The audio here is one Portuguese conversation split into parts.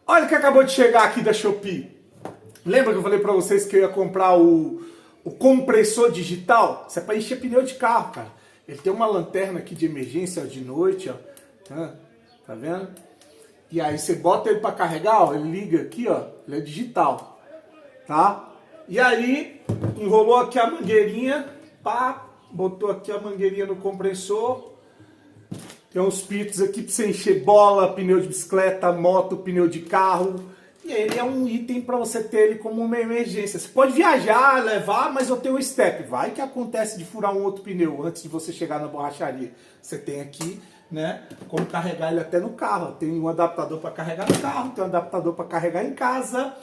Olha o que acabou de chegar aqui da Shopee. Lembra que eu falei pra vocês que eu ia comprar o compressor digital? Isso é pra encher pneu de carro, cara. Ele tem uma lanterna aqui de emergência ó, de noite, ó. Tá vendo? E aí você bota ele pra carregar, ó, ele liga aqui, ó. Ele é digital, tá? E aí enrolou aqui a mangueirinha, pá, botou aqui a mangueirinha no compressor. Tem uns pitos aqui pra você encher bola, pneu de bicicleta, moto, pneu de carro. E ele é um item para você ter ele como uma emergência. Você pode viajar, levar, mas eu tenho um step. Vai que acontece de furar um outro pneu antes de você chegar na borracharia. Você tem aqui, né, como carregar ele até no carro. Tem um adaptador para carregar no carro, tem um adaptador para carregar em casa.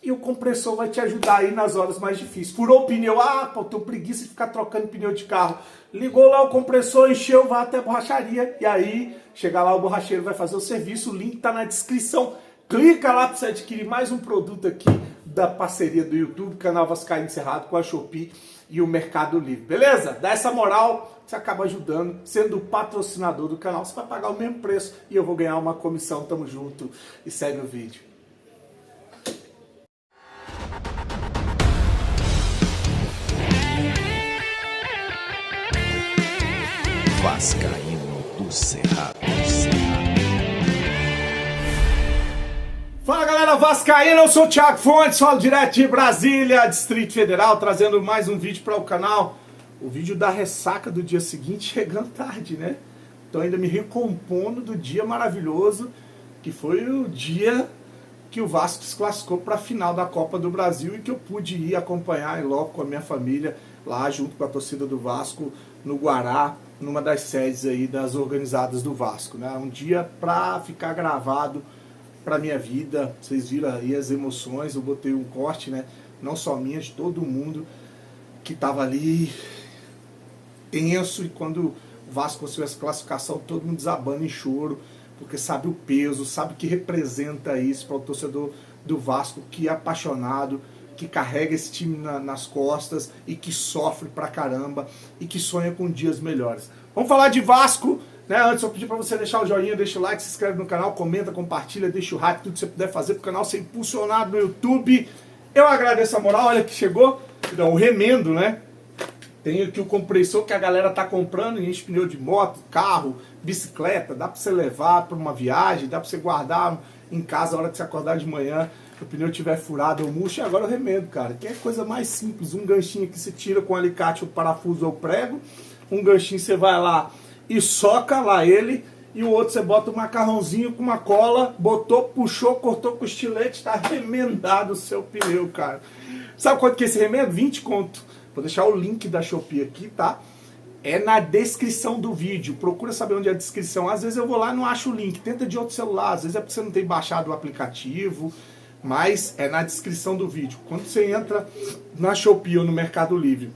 E o compressor vai te ajudar aí nas horas mais difíceis. Furou o pneu, pô, eu tenho preguiça de ficar trocando pneu de carro. Ligou lá o compressor, encheu, vai até a borracharia. E aí, chegar lá o borracheiro vai fazer o serviço. O link tá na descrição. Clica lá para você adquirir mais um produto aqui da parceria do YouTube, canal Vascaíno Cerrado com a Shopee e o Mercado Livre. Beleza? Dá essa moral, você acaba ajudando, sendo o patrocinador do canal. Você vai pagar o mesmo preço e eu vou ganhar uma comissão. Tamo junto e segue o vídeo. Vascaíno do Cerrado. Fala galera vascaína, eu sou o Thiago Fontes, falo direto de Brasília, Distrito Federal, trazendo mais um vídeo para o canal. O vídeo da ressaca do dia seguinte, chegando tarde, né? Tô ainda me recompondo do dia maravilhoso, que foi o dia que o Vasco se classificou para a final da Copa do Brasil e que eu pude ir acompanhar logo com a minha família, lá junto com a torcida do Vasco, no Guará, numa das sedes aí das organizadas do Vasco, né? Um dia para ficar gravado para minha vida. Vocês viram aí as emoções, eu botei um corte, né? Não só minha, de todo mundo que tava ali tenso, e quando o Vasco conseguiu essa classificação, todo mundo desabando em choro, porque sabe o peso, sabe o que representa isso para o torcedor do Vasco, que é apaixonado, que carrega esse time nas costas e que sofre pra caramba e que sonha com dias melhores. Vamos falar de Vasco, né? Antes eu pedi para você deixar o joinha, deixa o like, se inscreve no canal, comenta, compartilha, deixa o like, tudo que você puder fazer pro canal ser impulsionado no YouTube. Eu agradeço a moral, olha que chegou, o remendo, né? Tem aqui o compressor que a galera tá comprando, enche pneu de moto, carro, bicicleta, dá para você levar para uma viagem, dá para você guardar em casa a hora que você acordar de manhã, o pneu estiver furado ou murcho. E agora o remendo, cara, que é coisa mais simples, um ganchinho que você tira com alicate, o parafuso ou prego, um ganchinho você vai lá e soca lá ele, e o outro você bota um macarrãozinho com uma cola, botou, puxou, cortou com o estilete, tá remendado o seu pneu, cara. Sabe quanto que é esse remendo? 20 conto. Vou deixar o link da Shopee aqui, tá? É na descrição do vídeo. Procura saber onde é a descrição. Às vezes eu vou lá e não acho o link. Tenta de outro celular. Às vezes é porque você não tem baixado o aplicativo. Mas é na descrição do vídeo. Quando você entra na Shopee ou no Mercado Livre,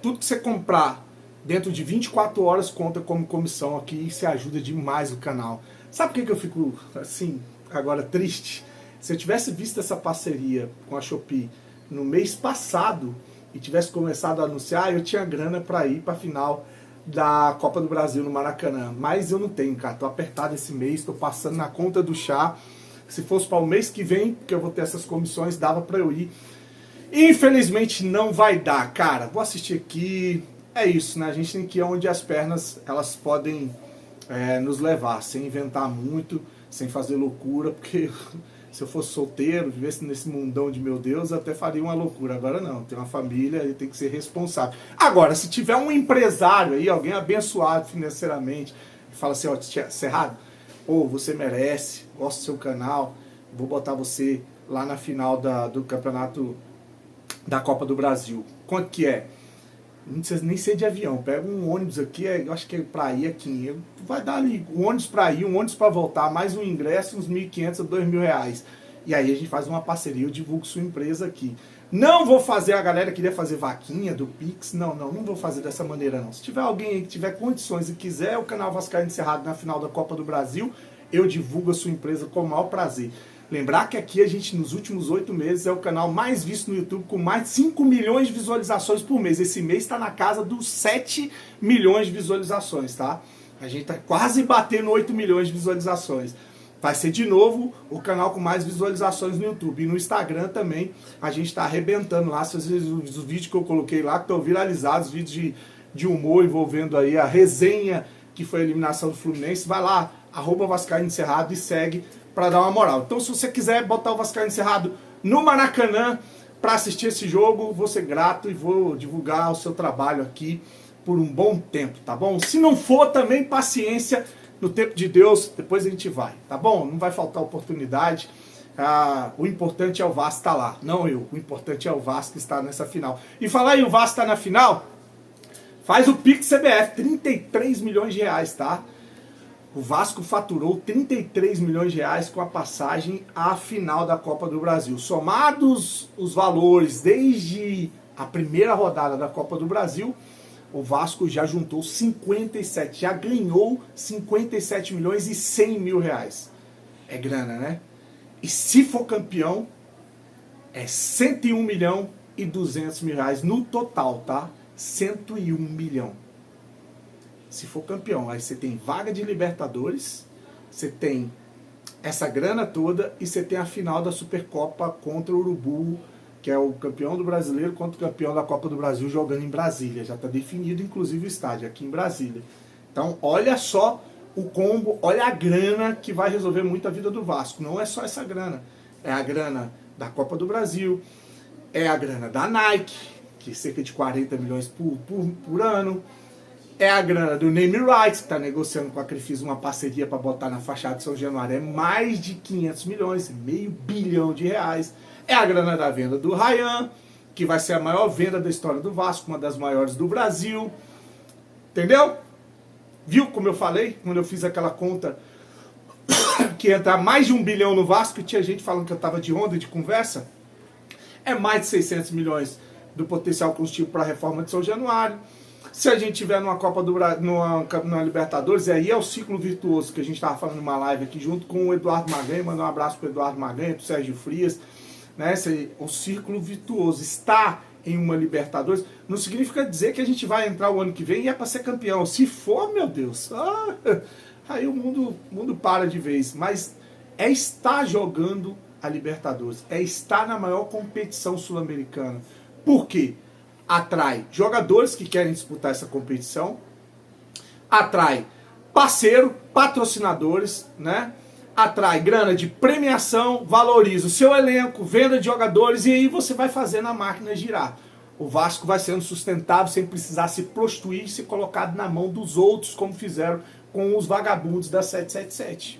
tudo que você comprar dentro de 24 horas conta como comissão aqui. E isso ajuda demais o canal. Sabe por que eu fico assim, agora triste? Se eu tivesse visto essa parceria com a Shopee no mês passado e tivesse começado a anunciar, eu tinha grana para ir para a final da Copa do Brasil no Maracanã. Mas eu não tenho, cara. Tô apertado esse mês, tô passando na conta do chá. Se fosse para o mês que vem, que eu vou ter essas comissões, dava para eu ir. Infelizmente não vai dar, cara. Vou assistir aqui. É isso, né? A gente tem que ir onde as pernas elas podem nos levar, sem inventar muito, sem fazer loucura, porque se eu fosse solteiro, vivesse nesse mundão de meu Deus, eu até faria uma loucura. Agora não, tem uma família e tem que ser responsável. Agora, se tiver um empresário aí, alguém abençoado financeiramente, e fala assim, ó, Cerrado, você merece, gosto do seu canal, vou botar você lá na final do campeonato da Copa do Brasil. Quanto que é? Não precisa nem ser de avião, pega um ônibus aqui, eu acho que pra ir é 500, vai dar ali um ônibus pra ir, um ônibus pra voltar, mais um ingresso, uns 1.500 a 2.000 reais. E aí a gente faz uma parceria, eu divulgo sua empresa aqui. Não vou fazer, a galera queria fazer vaquinha do Pix, não vou fazer dessa maneira não. Se tiver alguém aí que tiver condições e quiser o canal Vascaíno Cerrado na final da Copa do Brasil, eu divulgo a sua empresa com o maior prazer. Lembrar que aqui a gente, nos últimos 8 meses, é o canal mais visto no YouTube, com mais de 5 milhões de visualizações por mês. Esse mês está na casa dos 7 milhões de visualizações, tá? A gente tá quase batendo 8 milhões de visualizações. vai ser de novo o canal com mais visualizações no YouTube. E no Instagram também a gente está arrebentando lá. Os vídeos que eu coloquei lá que estão viralizados, vídeos de humor envolvendo aí a resenha que foi a eliminação do Fluminense. Vai lá, @Vascaíno Cerrado e segue para dar uma moral. Então se você quiser botar o Vascaíno Cerrado no Maracanã para assistir esse jogo, vou ser grato e vou divulgar o seu trabalho aqui por um bom tempo, tá bom? Se não for também, paciência, no tempo de Deus, depois a gente vai, tá bom? Não vai faltar oportunidade. O importante é o Vasco estar lá, não eu. O importante é o Vasco estar nessa final. E falar aí, o Vasco está na final? Faz o Pix CBF, 33 milhões de reais, tá? O Vasco faturou 33 milhões de reais com a passagem à final da Copa do Brasil. Somados os valores desde a primeira rodada da Copa do Brasil, o Vasco já juntou 57, já ganhou 57 milhões e 100 mil reais. É grana, né? E se for campeão, é 101 milhão e 200 mil reais no total, tá? 101 milhão. Se for campeão, aí você tem vaga de Libertadores, você tem essa grana toda e você tem a final da Supercopa contra o Urubu, que é o campeão do Brasileiro contra o campeão da Copa do Brasil jogando em Brasília. Já está definido, inclusive, o estádio aqui em Brasília. Então, olha só o combo, olha a grana que vai resolver muito a vida do Vasco. Não é só essa grana. É a grana da Copa do Brasil, é a grana da Nike, que é cerca de 40 milhões por ano. É a grana do Name Rights, que está negociando com a Crefisa uma parceria para botar na fachada de São Januário. É mais de 500 milhões, meio bilhão de reais. É a grana da venda do Ryan, que vai ser a maior venda da história do Vasco, uma das maiores do Brasil. Entendeu? Viu como eu falei? Quando eu fiz aquela conta que ia entrar mais de 1 bilhão no Vasco, e tinha gente falando que eu estava de onda de conversa. É mais de 600 milhões do potencial construtivo para a reforma de São Januário. Se a gente tiver numa Copa do Brasil, numa Libertadores, aí é o ciclo virtuoso que a gente estava falando numa live aqui junto com o Eduardo Maganha. Mandar um abraço para o Eduardo Maganha, para o Sérgio Frias. Né? O círculo virtuoso está em uma Libertadores. Não significa dizer que a gente vai entrar o ano que vem e é para ser campeão. Se for, meu Deus, aí o mundo para de vez. Mas é estar jogando a Libertadores, é estar na maior competição sul-americana. Por quê? Atrai jogadores que querem disputar essa competição, atrai parceiro, patrocinadores, né? Atrai grana de premiação, valoriza o seu elenco, venda de jogadores, e aí você vai fazendo a máquina girar. O Vasco vai sendo sustentável sem precisar se prostituir e ser colocado na mão dos outros, como fizeram com os vagabundos da 777.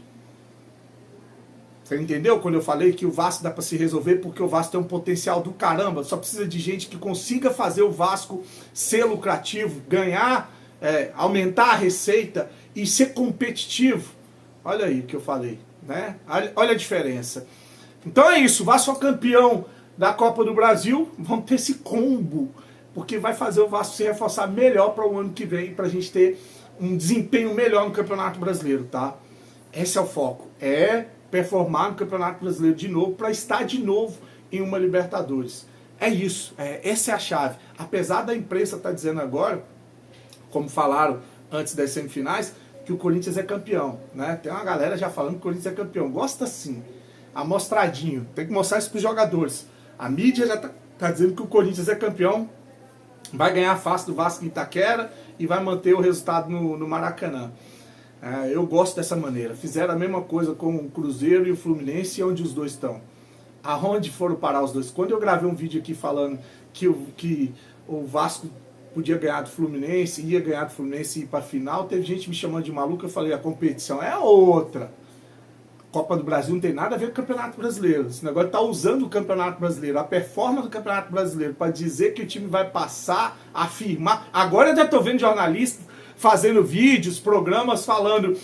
Você entendeu quando eu falei que o Vasco dá para se resolver porque o Vasco tem um potencial do caramba? Só precisa de gente que consiga fazer o Vasco ser lucrativo, ganhar, aumentar a receita e ser competitivo. Olha aí o que eu falei, né? Olha a diferença. Então é isso, o Vasco é campeão da Copa do Brasil, vamos ter esse combo, porque vai fazer o Vasco se reforçar melhor para o ano que vem, para a gente ter um desempenho melhor no Campeonato Brasileiro, tá? Esse é o foco, performar no Campeonato Brasileiro de novo, para estar de novo em uma Libertadores. É isso, essa é a chave. Apesar da imprensa estar dizendo agora, como falaram antes das semifinais, que o Corinthians é campeão, né? Tem uma galera já falando que o Corinthians é campeão. Gosta sim, amostradinho, tem que mostrar isso para os jogadores. A mídia já tá dizendo que o Corinthians é campeão, vai ganhar fácil do Vasco em Itaquera e vai manter o resultado no Maracanã. Eu gosto dessa maneira. Fizeram a mesma coisa com o Cruzeiro e o Fluminense, onde os dois estão. Aonde foram parar os dois? Quando eu gravei um vídeo aqui falando que o Vasco podia ganhar do Fluminense, ia ganhar do Fluminense e ir para a final, teve gente me chamando de maluco. Eu falei, a competição é outra. Copa do Brasil não tem nada a ver com o Campeonato Brasileiro. Esse negócio está usando o Campeonato Brasileiro, a performance do Campeonato Brasileiro, para dizer que o time vai passar, afirmar. Agora eu já estou vendo jornalistas fazendo vídeos, programas falando,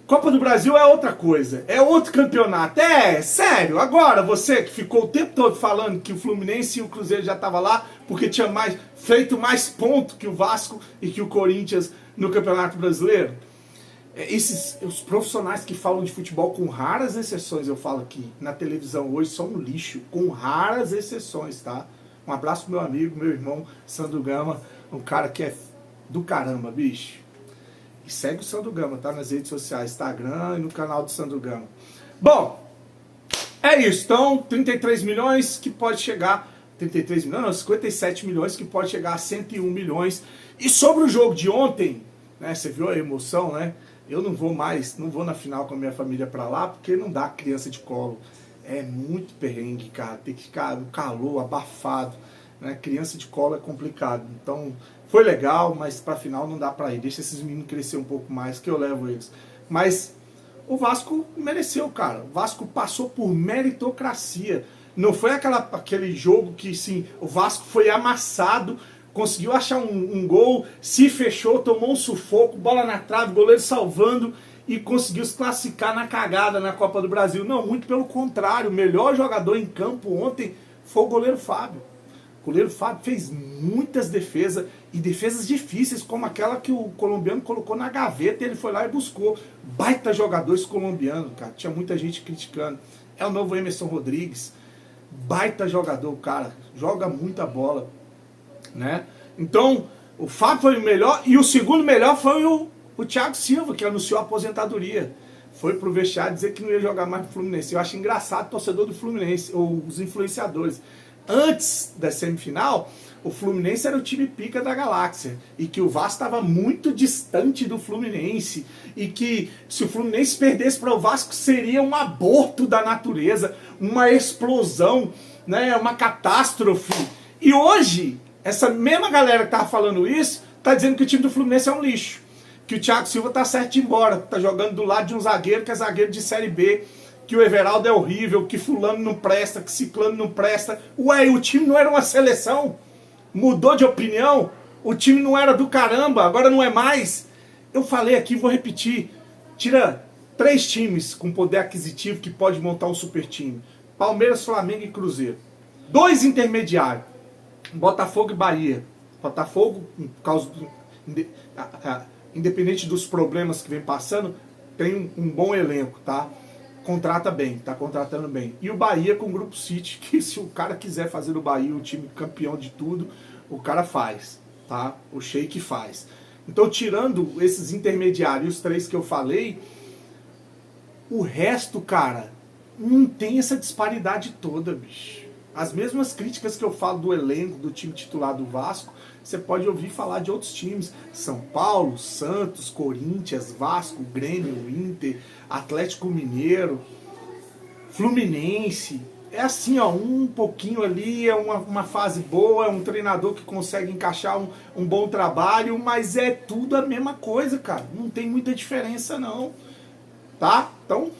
Copa do Brasil é outra coisa, é outro campeonato. Sério, agora você que ficou o tempo todo falando que o Fluminense e o Cruzeiro já estavam lá porque tinha feito mais ponto que o Vasco e que o Corinthians no Campeonato Brasileiro. Os profissionais que falam de futebol, com raras exceções, eu falo aqui na televisão hoje, são um lixo, com raras exceções, tá? Um abraço pro meu amigo, meu irmão Sandro Gama, um cara que é do caramba, bicho. E segue o Sandro Gama, tá? Nas redes sociais, Instagram e no canal do Sandro Gama. Bom, é isso. Então, 33 milhões que pode chegar... 33 milhões, não, 57 milhões que pode chegar a 101 milhões. E sobre o jogo de ontem, né? Você viu a emoção, né? Eu não vou na final com a minha família pra lá, porque não dá criança de colo. É muito perrengue, cara. Tem que ficar no calor, abafado, né? Criança de colo é complicado. Então, foi legal, mas pra final não dá pra ir. Deixa esses meninos crescer um pouco mais, que eu levo eles. Mas o Vasco mereceu, cara. O Vasco passou por meritocracia. Não foi aquele jogo que, sim, o Vasco foi amassado, conseguiu achar um gol, se fechou, tomou um sufoco, bola na trave, goleiro salvando e conseguiu se classificar na cagada na Copa do Brasil. Não, muito pelo contrário. O melhor jogador em campo ontem foi o goleiro Fábio. O goleiro Fábio fez muitas defesas, e defesas difíceis, como aquela que o colombiano colocou na gaveta e ele foi lá e buscou. Baita jogador esse colombiano, cara. Tinha muita gente criticando. É o novo Emerson Rodrigues. Baita jogador, cara. Joga muita bola, né? Então, o Fábio foi o melhor, e o segundo melhor foi o Thiago Silva, que anunciou a aposentadoria. Foi pro vestiário dizer que não ia jogar mais pro Fluminense. Eu acho engraçado o torcedor do Fluminense, ou os influenciadores. Antes da semifinal, o Fluminense era o time pica da galáxia, e que o Vasco estava muito distante do Fluminense, e que se o Fluminense perdesse para o Vasco seria um aborto da natureza, uma explosão, né, uma catástrofe. E hoje, essa mesma galera que estava falando isso, está dizendo que o time do Fluminense é um lixo, que o Thiago Silva está certo de ir embora, está jogando do lado de um zagueiro que é zagueiro de Série B, que o Everaldo é horrível, que fulano não presta, que ciclano não presta. Ué, o time não era uma seleção? Mudou de opinião? O time não era do caramba, agora não é mais? Eu falei aqui, vou repetir. Tira 3 times com poder aquisitivo que pode montar um super time. Palmeiras, Flamengo e Cruzeiro. 2 intermediários. Botafogo e Bahia. Botafogo, por causa do, independente dos problemas que vem passando, tem um bom elenco, tá? Contrata bem, tá contratando bem. E o Bahia com o Grupo City, que se o cara quiser fazer do Bahia um time campeão de tudo, o cara faz, tá? O Sheik faz. Então, tirando esses intermediários, os 3 que eu falei, o resto, cara, não tem essa disparidade toda, bicho. As mesmas críticas que eu falo do elenco, do time titular do Vasco, você pode ouvir falar de outros times. São Paulo, Santos, Corinthians, Vasco, Grêmio, Inter, Atlético Mineiro, Fluminense. É assim, ó, um pouquinho ali, é uma fase boa, é um treinador que consegue encaixar um bom trabalho, mas é tudo a mesma coisa, cara. Não tem muita diferença, não. Tá? Então,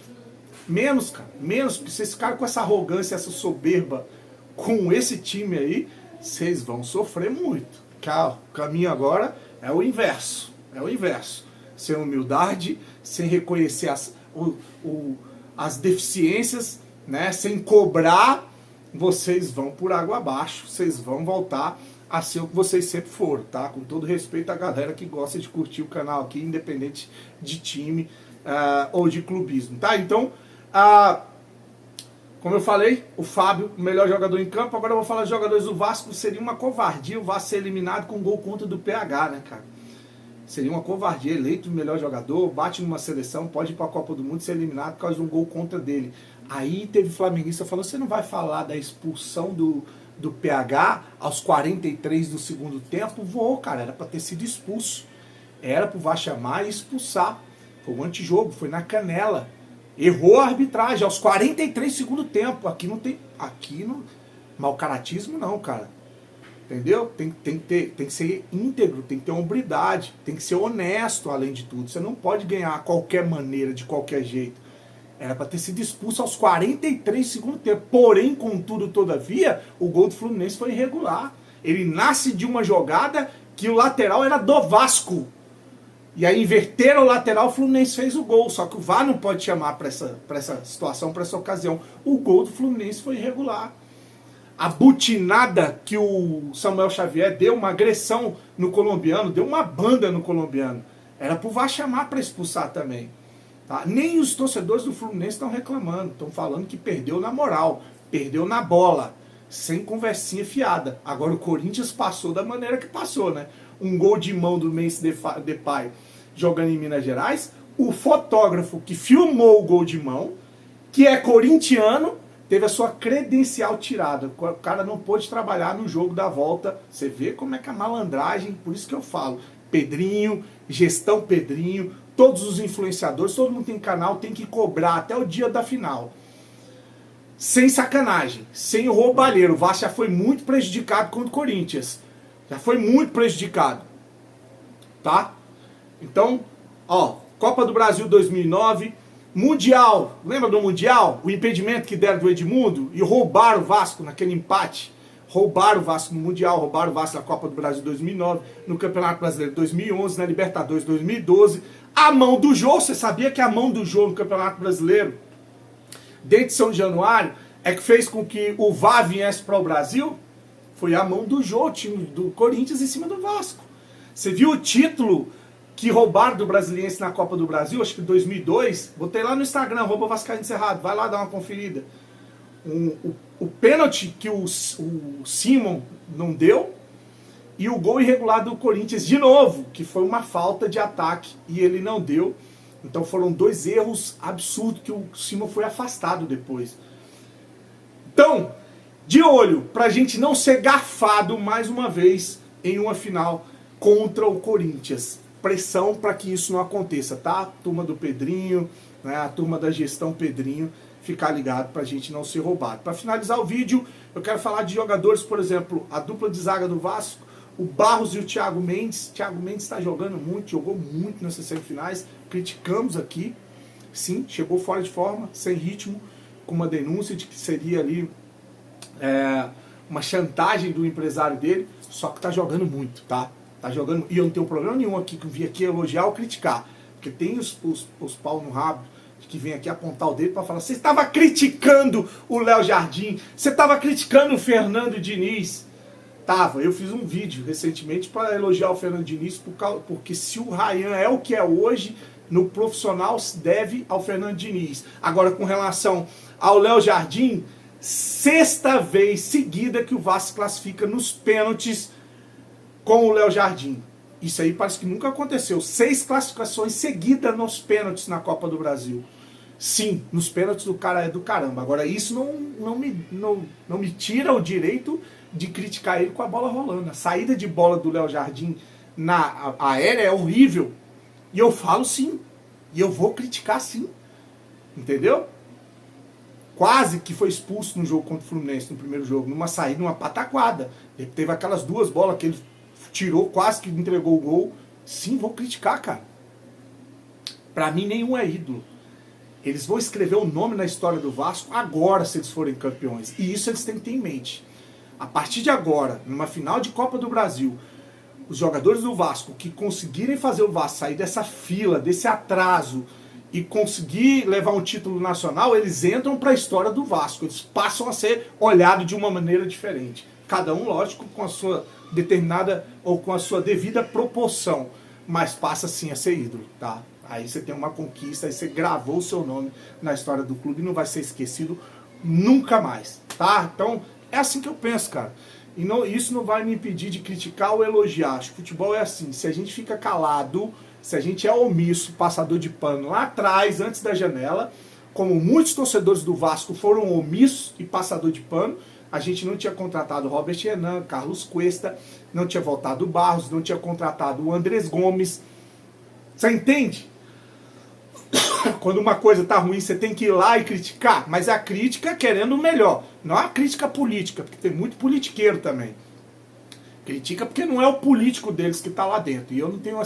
menos, cara. Menos, porque vocês ficaram com essa arrogância, essa soberba com esse time aí, vocês vão sofrer muito. O caminho agora é o inverso. É o inverso. Sem humildade, sem reconhecer as deficiências, né? Sem cobrar, vocês vão por água abaixo. Vocês vão voltar a ser o que vocês sempre foram, tá? Com todo respeito à galera que gosta de curtir o canal aqui, independente de time ou de clubismo, tá? Então, como eu falei, o Fábio, o melhor jogador em campo. Agora eu vou falar dos jogadores do Vasco. Seria uma covardia o Vasco ser eliminado com um gol contra do PH, né, cara? Seria uma covardia. Eleito o melhor jogador, bate numa seleção, pode ir pra Copa do Mundo e ser eliminado por causa de um gol contra dele. Aí teve flamenguista falou, você não vai falar da expulsão do PH aos 43 do segundo tempo? Vou, cara, era pra ter sido expulso. Era pro Vasco chamar e expulsar. Foi um antijogo, foi na canela. Errou a arbitragem aos 43 segundo tempo. Aqui não. Mau caratismo não, cara. Entendeu? Tem que ser íntegro, tem que ter hombridade, tem que ser honesto além de tudo. Você não pode ganhar a qualquer maneira, de qualquer jeito. Era para ter sido expulso aos 43 segundo tempo. Porém, contudo, todavia, o gol do Fluminense foi irregular. Ele nasce de uma jogada que o lateral era do Vasco. E aí inverteram o lateral, o Fluminense fez o gol. Só que o VAR não pode chamar para essa situação, para essa ocasião. O gol do Fluminense foi irregular. A butinada que o Samuel Xavier deu, uma agressão no colombiano, deu uma banda no colombiano. Era pro VAR chamar para expulsar também. Tá? Nem os torcedores do Fluminense estão reclamando. Estão falando que perdeu na moral, perdeu na bola, sem conversinha fiada. Agora o Corinthians passou da maneira que passou, né? Um gol de mão do Memphis Depay jogando em Minas Gerais, o fotógrafo que filmou o gol de mão, que é corintiano, teve a sua credencial tirada. O cara não pôde trabalhar no jogo da volta. Você vê como é que a malandragem, por isso que eu falo, Pedrinho, gestão Pedrinho, todos os influenciadores, todo mundo tem canal, tem que cobrar até o dia da final. Sem sacanagem, sem roubalheiro. O Vasco já foi muito prejudicado contra o Corinthians. Já foi muito prejudicado. Tá? Então, ó, Copa do Brasil 2009, Mundial, lembra do Mundial? O impedimento que deram do Edmundo e roubaram o Vasco naquele empate. Roubaram o Vasco no Mundial, roubaram o Vasco na Copa do Brasil 2009, no Campeonato Brasileiro 2011, na Libertadores 2012. A mão do Jô, você sabia que a mão do Jô no Campeonato Brasileiro, desde São Januário, é que fez com que o VAR viesse para o Brasil? Foi a mão do Jô, time do Corinthians em cima do Vasco. Você viu o título que roubaram do Brasiliense na Copa do Brasil, acho que 2002, botei lá no Instagram, @Vascaíno Cerrado, vai lá dar uma conferida. O pênalti que o Simon não deu e o gol irregular do Corinthians de novo, que foi uma falta de ataque e ele não deu. Então foram dois erros absurdos que o Simon foi afastado depois. Então, de olho, pra gente não ser garfado mais uma vez em uma final contra o Corinthians. Pressão para que isso não aconteça, tá? Turma do Pedrinho, né? A turma da gestão Pedrinho, ficar ligado pra gente não ser roubado. Para finalizar o vídeo, eu quero falar de jogadores, por exemplo, a dupla de zaga do Vasco, o Barros e o Thiago Mendes. Thiago Mendes está jogando muito, jogou muito nessas semifinais, criticamos aqui, sim, chegou fora de forma, sem ritmo, com uma denúncia de que seria ali uma chantagem do empresário dele, só que tá jogando muito, tá? Tá jogando, e eu não tenho problema nenhum aqui que eu vim aqui elogiar ou criticar, porque tem os pau no rabo que vem aqui apontar o dedo para falar: você estava criticando o Léo Jardim, você estava criticando o Fernando Diniz. Tava, eu fiz um vídeo recentemente para elogiar o Fernando Diniz, porque se o Ryan é o que é hoje, no profissional se deve ao Fernando Diniz. Agora, com relação ao Léo Jardim, sexta vez seguida que o Vasco classifica nos pênaltis com o Léo Jardim. Isso aí parece que nunca aconteceu. 6 classificações seguidas nos pênaltis na Copa do Brasil. Sim, nos pênaltis do cara é do caramba. Agora, isso não me tira o direito de criticar ele com a bola rolando. A saída de bola do Léo Jardim na aérea é horrível. E eu falo sim. E eu vou criticar sim. Entendeu? Quase que foi expulso no jogo contra o Fluminense, no primeiro jogo, numa saída, numa pataquada. Ele teve aquelas 2 bolas que ele tirou, quase que entregou o gol. Sim, vou criticar, cara. Pra mim, nenhum é ídolo. Eles vão escrever o nome na história do Vasco agora, se eles forem campeões. E isso eles têm que ter em mente. A partir de agora, numa final de Copa do Brasil, os jogadores do Vasco que conseguirem fazer o Vasco sair dessa fila, desse atraso, e conseguir levar um título nacional, eles entram para a história do Vasco. Eles passam a ser olhados de uma maneira diferente. Cada um, lógico, com a sua determinada ou com a sua devida proporção. Mas passa sim a ser ídolo, tá? Aí você tem uma conquista, aí você gravou o seu nome na história do clube e não vai ser esquecido nunca mais, tá? Então, é assim que eu penso, cara. E isso não vai me impedir de criticar ou elogiar. Acho que futebol é assim. Se a gente fica calado, se a gente é omisso, passador de pano lá atrás, antes da janela, como muitos torcedores do Vasco foram omissos e passador de pano, a gente não tinha contratado Robert Renan, Carlos Cuesta, não tinha voltado o Barros, não tinha contratado o Andrés Gomes. Você entende? Quando uma coisa tá ruim, você tem que ir lá e criticar, mas a crítica querendo o melhor, não a crítica política, porque tem muito politiqueiro também. Critica porque não é o político deles que tá lá dentro, e eu não tenho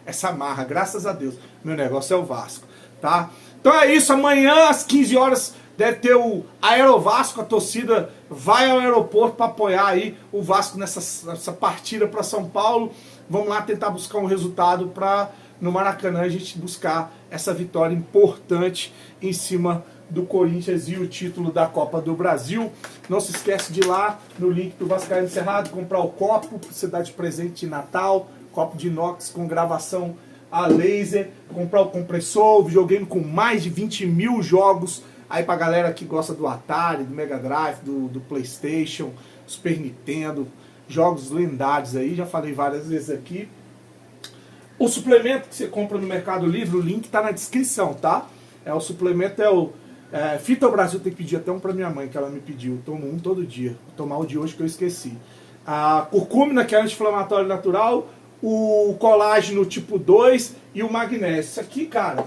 essa marra, graças a Deus. Meu negócio é o Vasco, tá? Então é isso, amanhã às 15 horas deve ter o Aerovasco, a torcida vai ao aeroporto para apoiar aí o Vasco nessa partida para São Paulo. Vamos lá tentar buscar um resultado para no Maracanã a gente buscar essa vitória importante em cima do Corinthians e o título da Copa do Brasil. Não se esquece de ir lá no link do Vascaíno Cerrado, comprar o copo para você dar de presente de Natal, copo de inox com gravação a laser, comprar o compressor, o videogame com mais de 20 mil jogos, aí pra galera que gosta do Atari, do Mega Drive, do PlayStation, Super Nintendo, jogos lendários aí, já falei várias vezes aqui. O suplemento que você compra no Mercado Livre, o link tá na descrição, tá? O suplemento é o Fito Brasil, tem que pedir até um pra minha mãe, que ela me pediu. Eu tomo um todo dia. Vou tomar o de hoje que eu esqueci. A curcúmina, que é anti-inflamatório natural, o colágeno tipo 2 e o magnésio. Isso aqui, cara,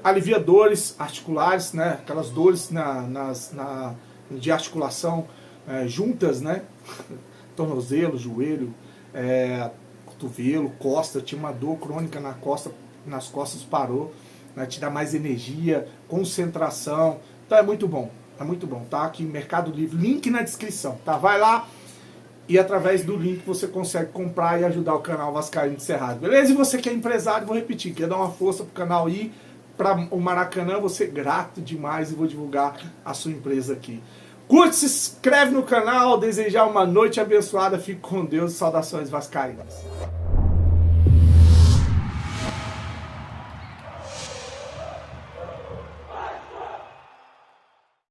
alivia dores articulares, né? Aquelas dores de articulação juntas, né? Tornozelo, joelho, cotovelo, costa. Tinha uma dor crônica nas costas, parou, né? Te dá mais energia, concentração. Então é muito bom, tá? Aqui Mercado Livre, link na descrição, tá? Vai lá e através do link você consegue comprar e ajudar o canal Vascaíno de Cerrado, beleza? E você que é empresário, vou repetir, quer dar uma força pro canal ir para o Maracanã, vou ser grato demais e vou divulgar a sua empresa aqui. Curte, se inscreve no canal, desejar uma noite abençoada, fique com Deus e saudações vascaínas.